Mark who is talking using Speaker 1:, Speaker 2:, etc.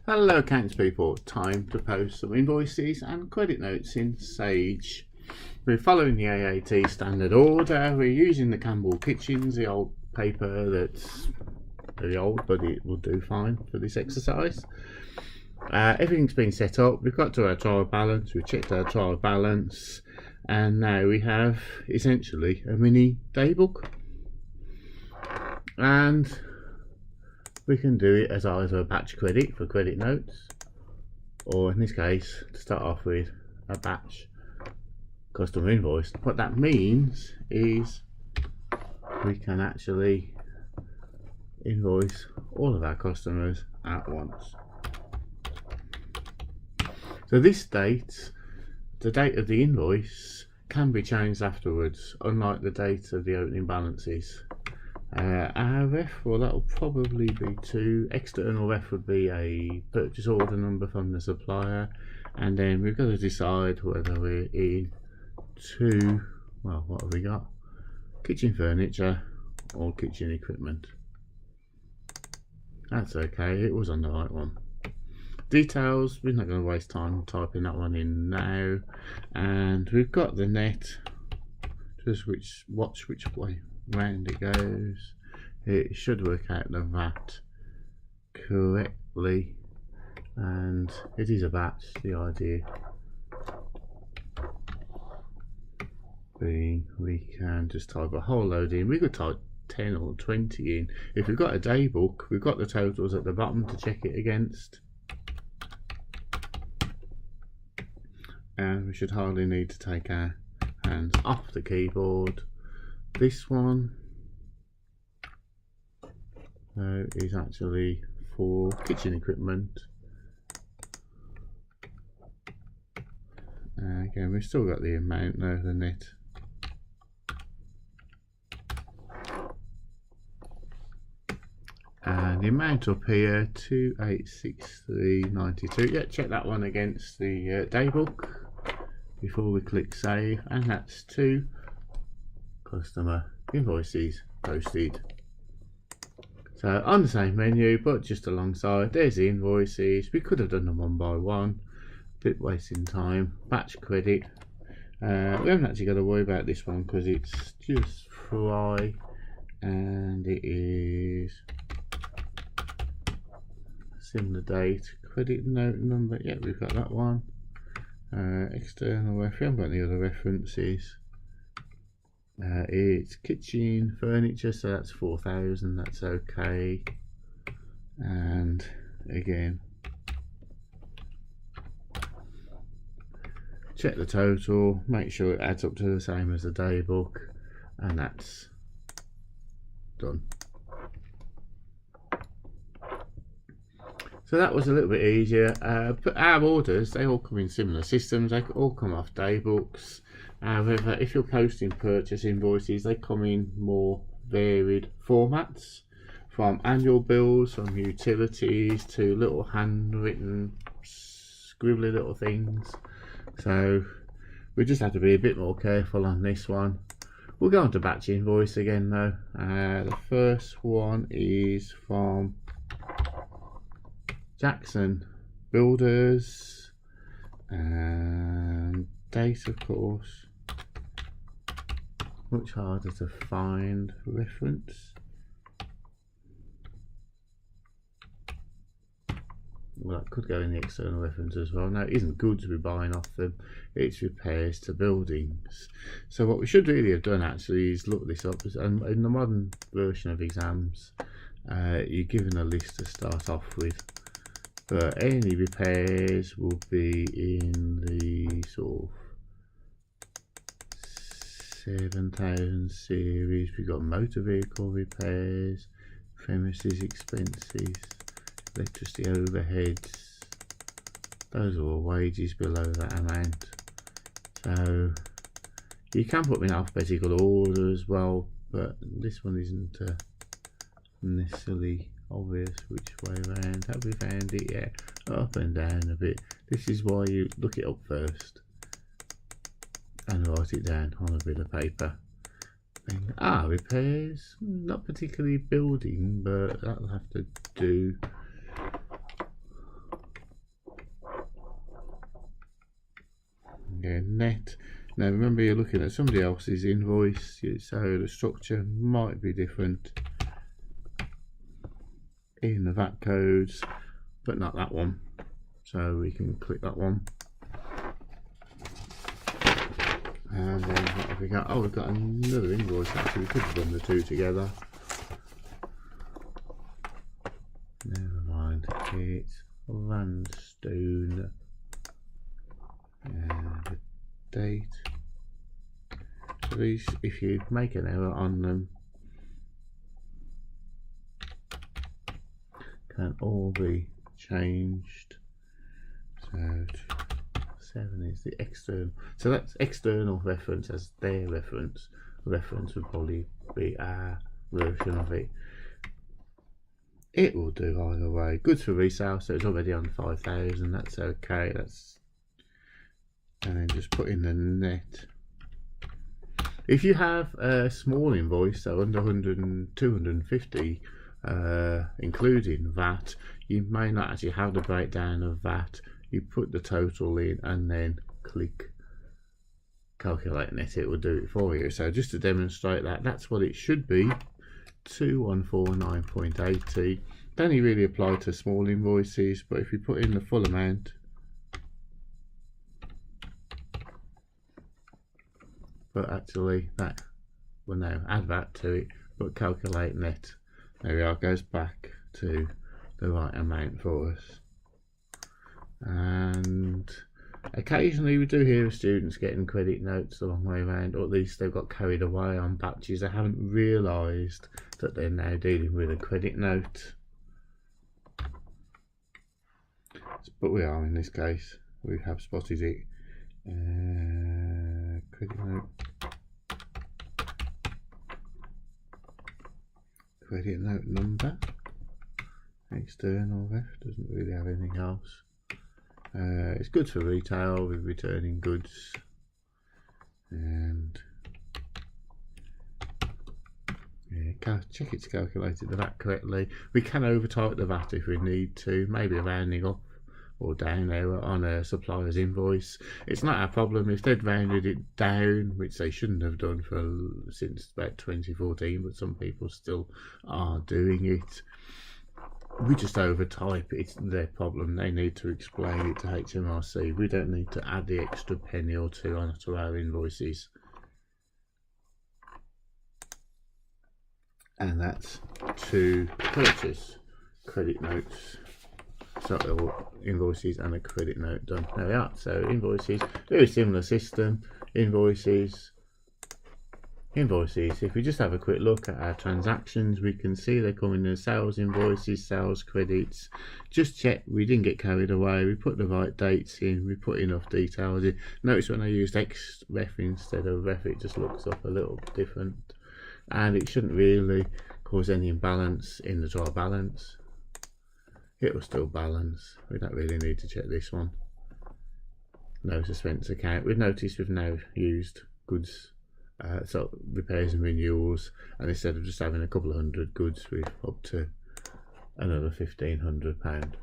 Speaker 1: Hello accounts people, time to post some invoices and credit notes in Sage. We're following the AAT standard order. We're using the Campbell Kitchens, the old paper that's very old but it will do fine for this exercise. Everything's been set up, we've got to our trial balance, we've checked our trial balance, and now we have essentially a mini daybook. And we can do it as either a batch credit for credit notes, or in this case, to start off with, a batch customer invoice. What that means is we can actually invoice all of our customers at once. So this date, the date of the invoice, can be changed afterwards, unlike the date of the opening balances. Our ref, well, that'll probably be two. External ref would be a purchase order number from the supplier, and then we've got to decide whether we're in two, well, what have we got? Kitchen furniture or kitchen equipment. That's okay, it was on the right one. Details, we're not going to waste time typing that one in now, and we've got the net. Just watch which way round it goes. It should work out the VAT correctly, and it is a batch. The idea being we can just type a whole load in. We could type 10 or 20 in. If we've got a day book, we've got the totals at the bottom to check it against, and we should hardly need to take our hands off the keyboard. This one is actually for kitchen equipment. Again, we've still got the amount now, the net. And the amount up here, 2863.92. Yeah, check that one against the daybook before we click save, and that's 2 customer invoices posted. So on the same menu, but just alongside, there's the invoices. We could have done them one by one, bit wasting time. Batch credit. We haven't actually got to worry about this one because it's just fry, and it is similar date. Credit note number, yeah, we've got that one. External reference, we haven't got any other references. It's kitchen furniture, so that's 4,000, that's okay. And again, check the total, make sure it adds up to the same as the day book, and that's done. So that was a little bit easier. But our orders, they all come in similar systems, they all come off day books. However, if you're posting purchase invoices, they come in more varied formats, from annual bills, from utilities, to little handwritten scribbly little things. So we just have to be a bit more careful on this one. We'll go on to batch invoice again though. The first one is from Jackson Builders, and date, of course, much harder to find. Reference, well, that could go in the external reference as well. Now, it isn't goods we're buying off them, it's repairs to buildings. So what we should really have done actually is look this up. And in the modern version of exams, you're given a list to start off with, but any repairs will be in the sort of 7,000 series. We've got motor vehicle repairs, premises expenses, electricity overheads. Those are all wages below that amount. So you can put them in alphabetical order as well, but this one isn't necessarily obvious which way around. Have we found it? Yeah, up and down a bit. This is why you look it up first and write it down on a bit of paper. Repairs, not particularly building, but that'll have to do. Again, net. Now remember, you're looking at somebody else's invoice, so the structure might be different in the VAT codes, but not that one. So we can click that one. And then what have we got? Oh, we've got another invoice. Actually, we could have done the two together. Never mind. It's Landstone. And the date. So these, if you make an error on them, can all be changed. So 7 is the external. So that's external reference as their reference. Reference would probably be our version of it. It will do either way. Goods for resale, so it's already on 5,000. That's okay. That's, and then just put in the net. If you have a small invoice, so under 100 and 250, including VAT, you may not actually have the breakdown of VAT. You put the total in and then click calculate net, it will do it for you. So just to demonstrate that, that's what it should be. 2149.80. It only really apply to small invoices, but if you put in the full amount, but actually that will now add that to it, but calculate net, there we are, goes back to the right amount for us. And occasionally we do hear of students getting credit notes the long way around, or at least they've got carried away on batches. They haven't realised that they're now dealing with a credit note. But we are, in this case, we have spotted it. Credit note. Credit note number. External ref, doesn't really have anything else. It's good for retail with returning goods, and yeah, check it's calculated the VAT correctly. We can overtype the VAT if we need to, maybe a rounding up or down error on a supplier's invoice. It's not our problem if they'd rounded it down, which they shouldn't have done since about 2014, but some people still are doing it. We just overtype it. It's their problem. They need to explain it to HMRC. We don't need to add the extra penny or two onto our invoices. And that's to purchase credit notes. So invoices and a credit note done. There we are. So invoices, very similar system. Invoices. If we just have a quick look at our transactions, we can see they're coming in sales invoices, sales credits. Just check we didn't get carried away, we put the right dates in, we put enough details in. Notice when I used xref instead of ref, it just looks up a little different, and it shouldn't really cause any imbalance in the trial balance. It will still balance. We don't really need to check this one. No suspense account. We've noticed we've now used goods, so repairs and renewals, and instead of just having a couple of hundred goods, we're up to another £1,500.